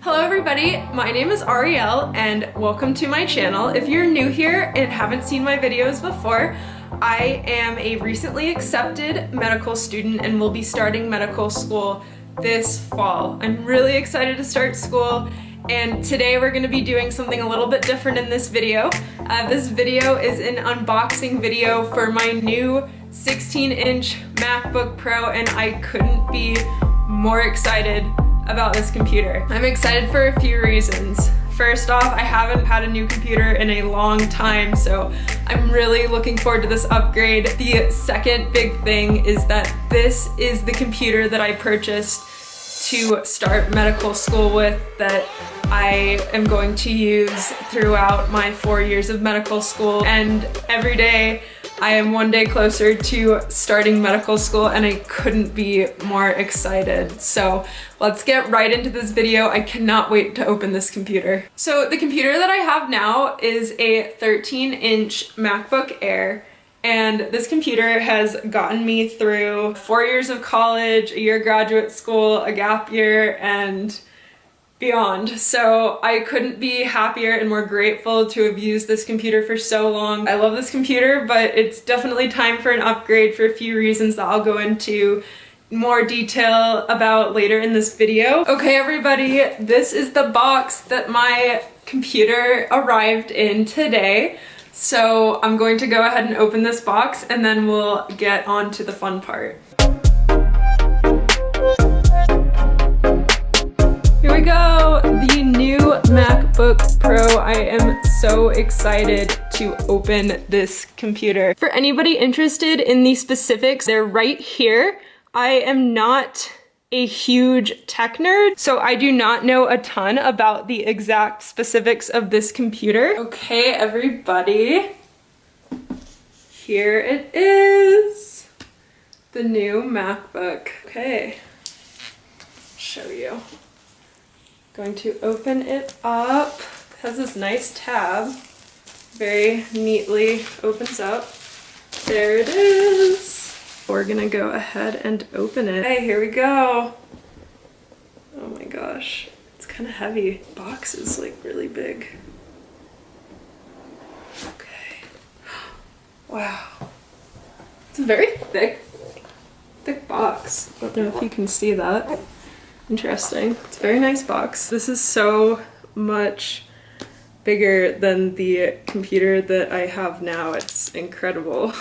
Hello everybody, my name is Arielle and welcome to my channel. If you're new here and haven't seen my videos before, I am a recently accepted medical student and will be starting medical school this fall. I'm really excited to start school, and today we're going to be doing something a little bit different in this video. This video is an unboxing video for my new 16-inch MacBook Pro, and I couldn't be more excited about this computer. I'm excited for a few reasons. First off, I haven't had a new computer in a long time, so I'm really looking forward to this upgrade. The second big thing is that this is the computer that I purchased to start medical school with, that I am going to use throughout my 4 years of medical school, and every day I am one day closer to starting medical school, and I couldn't be more excited. So let's get right into this video. I cannot wait to open this computer. So the computer that I have now is a 13-inch MacBook Air, and this computer has gotten me through 4 years of college, a year of graduate school, a gap year, and beyond. So I couldn't be happier and more grateful to have used this computer for so long. I love this computer, but it's definitely time for an upgrade for a few reasons that I'll go into more detail about later in this video. Okay everybody, this is the box that my computer arrived in today. So I'm going to go ahead and open this box and then we'll get on to the fun part. Here we go, the new MacBook Pro. I am so excited to open this computer. For anybody interested in the specifics, they're right here. I am not a huge tech nerd, so I do not know a ton about the exact specifics of this computer. Okay, everybody, here it is, the new MacBook. Okay, I'll show you. Going to open it up. It has this nice tab, very neatly opens up. There it is. We're gonna go ahead and open it. Hey, here we go. Oh my gosh, it's kind of heavy. The box is like really big. Okay. Wow. It's a very thick box. I don't know if you can see that. Interesting. It's a very nice box. This is so much bigger than the computer that I have now. It's incredible.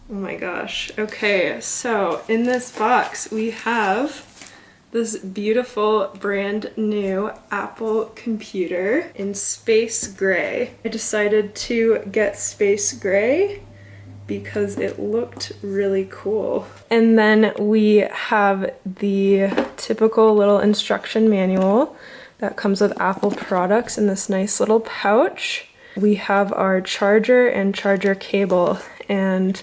Oh my gosh. Okay, so in this box we have this beautiful brand new Apple computer in space gray. I decided to get space gray because it looked really cool. And then we have the typical little instruction manual that comes with Apple products in this nice little pouch. We have our charger and charger cable, and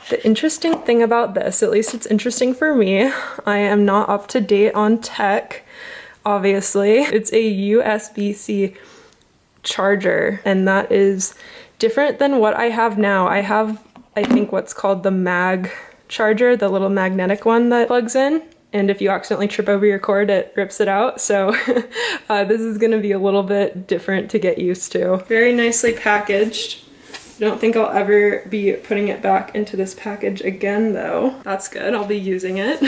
the interesting thing about this, at least it's interesting for me, I am not up to date on tech, obviously. It's a USB-C charger, and that is different than what I have now. I have, I think, what's called the mag charger, the little magnetic one that plugs in, and if you accidentally trip over your cord, it rips it out. So this is gonna be a little bit different to get used to. Very nicely packaged. I don't think I'll ever be putting it back into this package again though. That's good, I'll be using it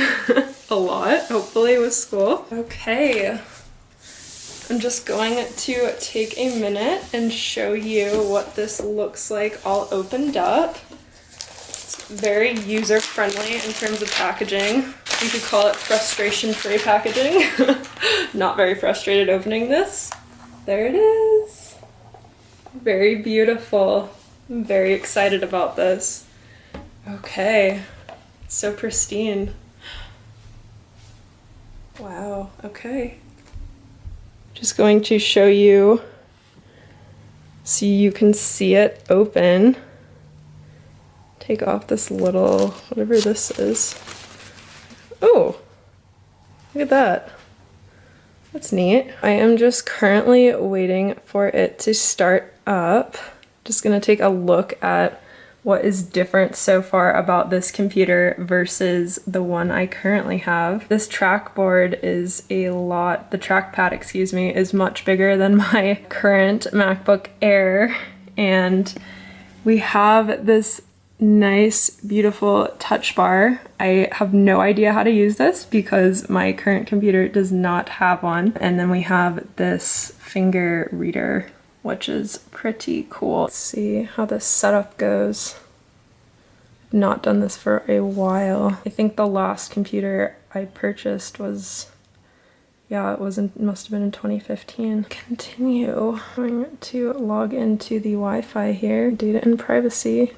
a lot, hopefully with school. Okay. I'm just going to take a minute and show you what this looks like all opened up. It's very user-friendly in terms of packaging. You could call it frustration-free packaging. Not very frustrated opening this. There it is. Very beautiful. I'm very excited about this. Okay, it's so pristine. Wow, okay. Just going to show you so you can see it open. Take off this little, whatever this is. Oh, look at that. That's neat. I am just currently waiting for it to start up. Just gonna take a look at what is different so far about this computer versus the one I currently have. This trackboard is the trackpad, excuse me, is much bigger than my current MacBook Air, and we have this nice, beautiful touch bar. I have no idea how to use this because my current computer does not have one. And then we have this finger reader, which is pretty cool. Let's see how this setup goes. I've not done this for a while. I think the last computer I purchased was, yeah, it must have been in 2015. Continue. I'm going to log into the Wi-Fi here. Data and privacy.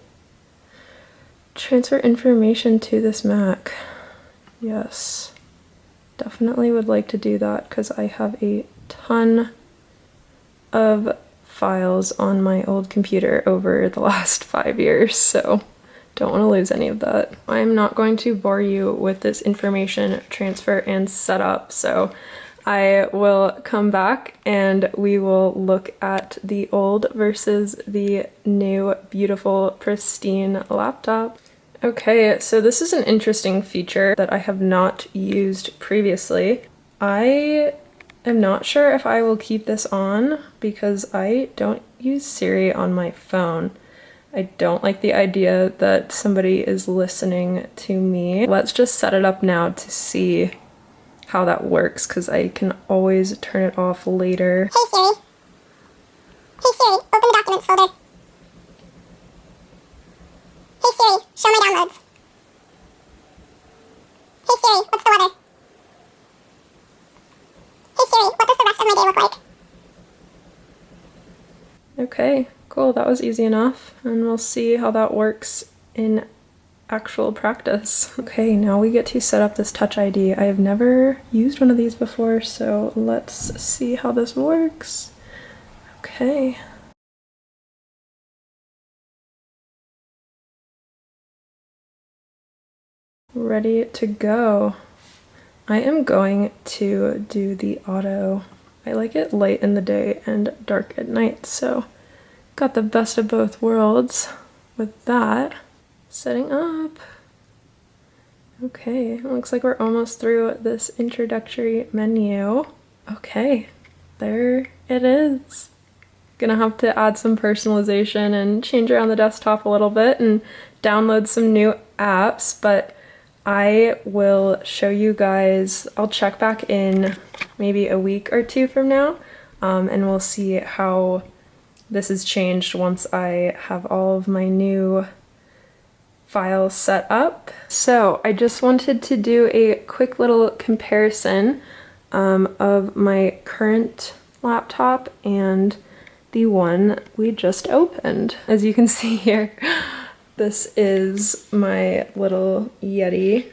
Transfer information to this Mac. Yes. Definitely would like to do that because I have a ton of files on my old computer over the last 5 years, so don't want to lose any of that. I'm not going to bore you with this information transfer and setup, so I will come back and we will look at the old versus the new, beautiful, pristine laptop. Okay, so this is an interesting feature that I have not used previously. I am not sure if I will keep this on because I don't use Siri on my phone. I don't like the idea that somebody is listening to me. Let's just set it up now to see how that works because I can always turn it off later. Hey Siri. Hey Siri, open the documents folder. Hey Siri, show my downloads. Hey Siri, what's the weather? Hey Siri, what does the rest of my day look like? Okay, cool, that was easy enough, and we'll see how that works in actual practice. Okay, now we get to set up this Touch ID. I have never used one of these before, so let's see how this works. Okay. Ready to go. I am going to do the auto. I like it light in the day and dark at night, so got the best of both worlds with that. Setting up. Okay, it looks like we're almost through this introductory menu. Okay, there it is. Gonna have to add some personalization and change around the desktop a little bit and download some new apps, but I will show you guys. I'll check back in maybe a week or two from now, and we'll see how this has changed once I have all of my new files set up. So I just wanted to do a quick little comparison of my current laptop and the one we just opened. As you can see here, this is my little Yeti.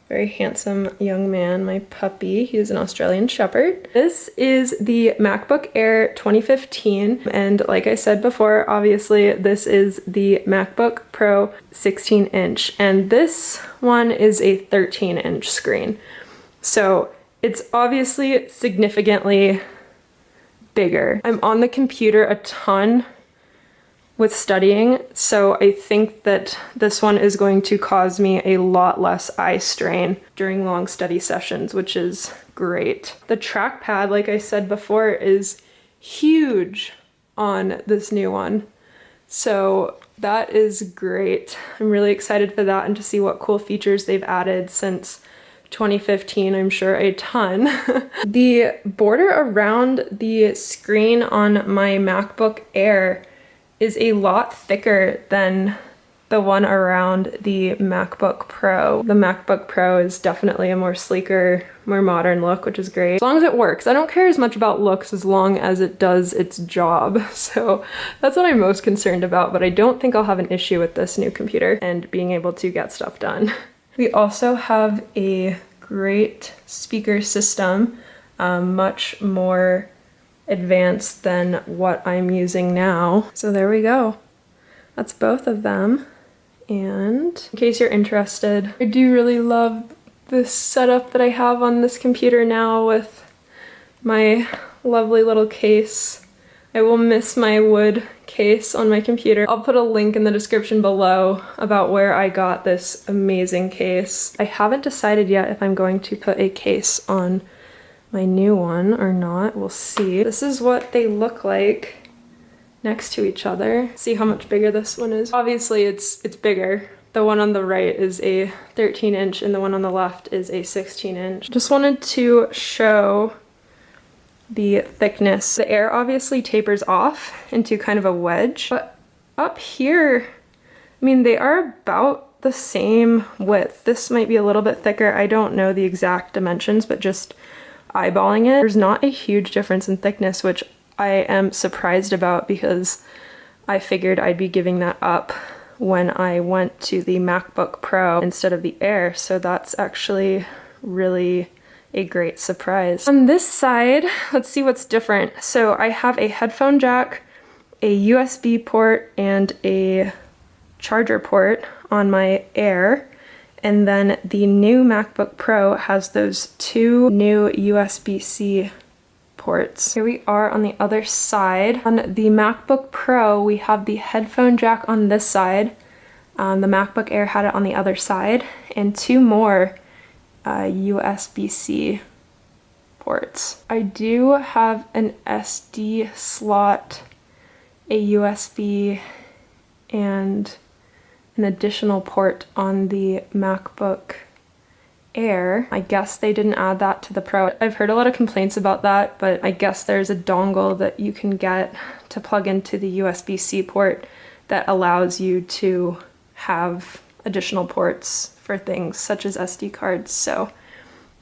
Very handsome young man, my puppy. He's an Australian Shepherd. This is the MacBook Air 2015, and like I said before, obviously this is the MacBook Pro 16-inch, and this one is a 13-inch screen. So it's obviously significantly bigger. I'm on the computer a ton with studying, so I think that this one is going to cause me a lot less eye strain during long study sessions, which is great. The trackpad, like I said before, is huge on this new one, so that is great. I'm really excited for that and to see what cool features they've added since 2015, I'm sure a ton. The border around the screen on my MacBook Air is a lot thicker than the one around the MacBook Pro. The MacBook Pro is definitely a more sleeker, more modern look, which is great. As long as it works. I don't care as much about looks as long as it does its job. So that's what I'm most concerned about, but I don't think I'll have an issue with this new computer and being able to get stuff done. We also have a great speaker system, much more advanced than what I'm using now. So there we go. That's both of them. And in case you're interested, I do really love this setup that I have on this computer now with my lovely little case. I will miss my wood case on my computer. I'll put a link in the description below about where I got this amazing case. I haven't decided yet if I'm going to put a case on my new one or not. We'll see. This is what they look like next to each other. See how much bigger this one is. Obviously it's bigger. The one on the right is a 13-inch and the one on the left is a 16-inch. Just wanted to show the thickness. The Air obviously tapers off into kind of a wedge, but up here, I mean, they are about the same width. This might be a little bit thicker. I don't know the exact dimensions, but just eyeballing it, there's not a huge difference in thickness, which I am surprised about because I figured I'd be giving that up when I went to the MacBook Pro instead of the Air, so that's actually really a great surprise. On this side, let's see what's different. So I have a headphone jack, a USB port, and a charger port on my Air, and then the new MacBook Pro has those two new USB-C ports. Here we are on the other side. On the MacBook Pro, we have the headphone jack on this side. The MacBook Air had it on the other side, and two more USB-C ports. I do have an SD slot, a USB, and an additional port on the MacBook Air. I guess they didn't add that to the Pro. I've heard a lot of complaints about that, but I guess there's a dongle that you can get to plug into the USB-C port that allows you to have additional ports for things such as SD cards, so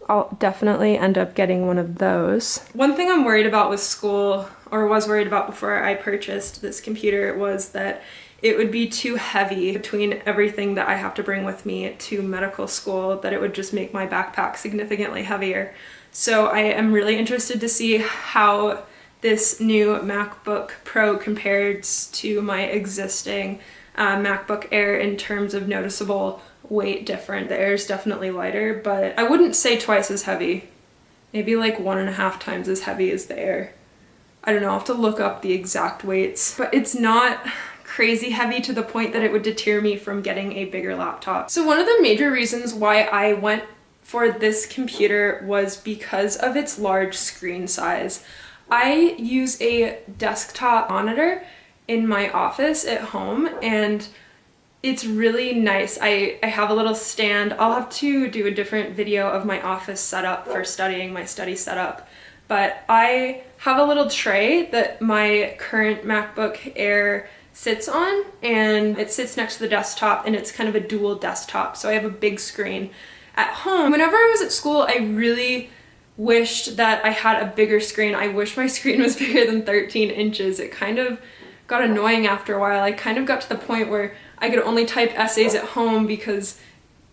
I'll definitely end up getting one of those. One thing I'm worried about with school, or was worried about before I purchased this computer, was that it would be too heavy between everything that I have to bring with me to medical school, that it would just make my backpack significantly heavier. So I am really interested to see how this new MacBook Pro compares to my existing MacBook Air in terms of noticeable weight difference. The Air is definitely lighter, but I wouldn't say twice as heavy. Maybe like 1.5 times as heavy as the Air. I don't know, I'll have to look up the exact weights, but it's not crazy heavy to the point that it would deter me from getting a bigger laptop. So one of the major reasons why I went for this computer was because of its large screen size. I use a desktop monitor in my office at home, and it's really nice. I have a little stand. I'll have to do a different video of my office setup for studying, my study setup, but I have a little tray that my current MacBook Air sits on, and it sits next to the desktop, and it's kind of a dual desktop, so I have a big screen at home. Whenever I was at school, I really wished that I had a bigger screen. I wish my screen was bigger than 13 inches. It kind of got annoying after a while. I kind of got to the point where I could only type essays at home because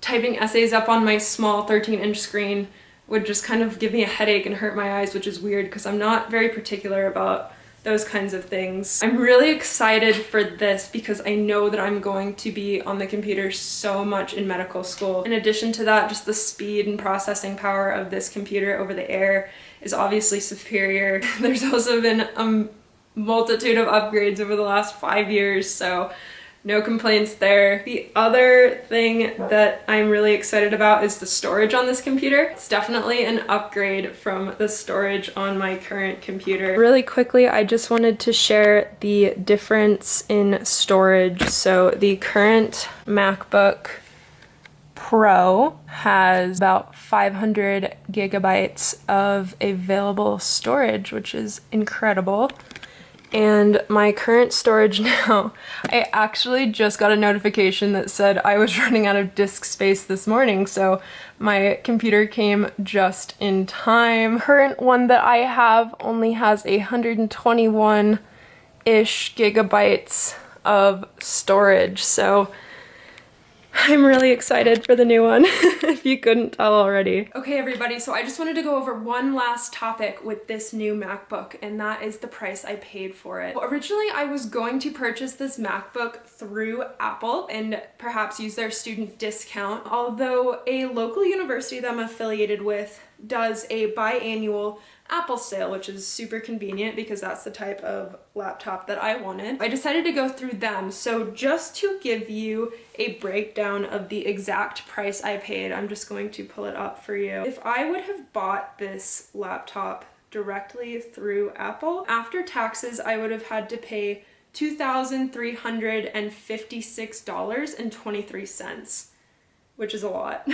typing essays up on my small 13-inch screen would just kind of give me a headache and hurt my eyes, which is weird because I'm not very particular about those kinds of things. I'm really excited for this because I know that I'm going to be on the computer so much in medical school. In addition to that, just the speed and processing power of this computer over the Air is obviously superior. There's also been a multitude of upgrades over the last 5 years, so no complaints there. The other thing that I'm really excited about is the storage on this computer. It's definitely an upgrade from the storage on my current computer. Really quickly, I just wanted to share the difference in storage. So the current MacBook Pro has about 500 gigabytes of available storage, which is incredible. And my current storage now, I actually just got a notification that said I was running out of disk space this morning, so my computer came just in time. Current one that I have only has 121-ish gigabytes of storage, so I'm really excited for the new one, if you couldn't tell already. Okay everybody, so I just wanted to go over one last topic with this new MacBook, and that is the price I paid for it. Originally, I was going to purchase this MacBook through Apple and perhaps use their student discount, although a local university that I'm affiliated with does a biannual Apple sale, which is super convenient because that's the type of laptop that I wanted. I decided to go through them. So just to give you a breakdown of the exact price I paid, I'm just going to pull it up for you. If I would have bought this laptop directly through Apple, after taxes, I would have had to pay $2,356.23, which is a lot.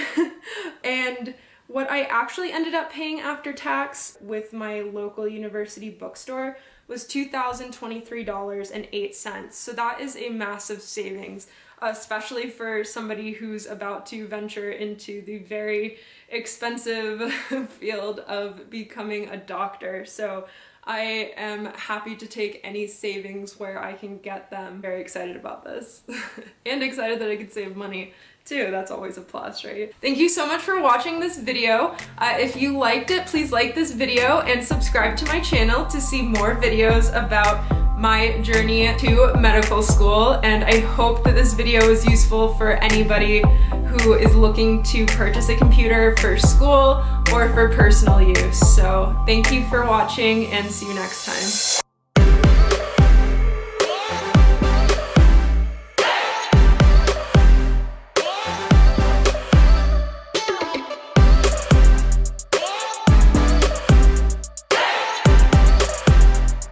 And what I actually ended up paying after tax with my local university bookstore was $2,023.08. So that is a massive savings, especially for somebody who's about to venture into the very expensive field of becoming a doctor. So I am happy to take any savings where I can get them. Very excited about this and excited that I could save money too. That's always a plus, right? Thank you so much for watching this video. If you liked it, please like this video and subscribe to my channel to see more videos about my journey to medical school. And I hope that this video is useful for anybody who is looking to purchase a computer for school or for personal use. So thank you for watching and see you next time.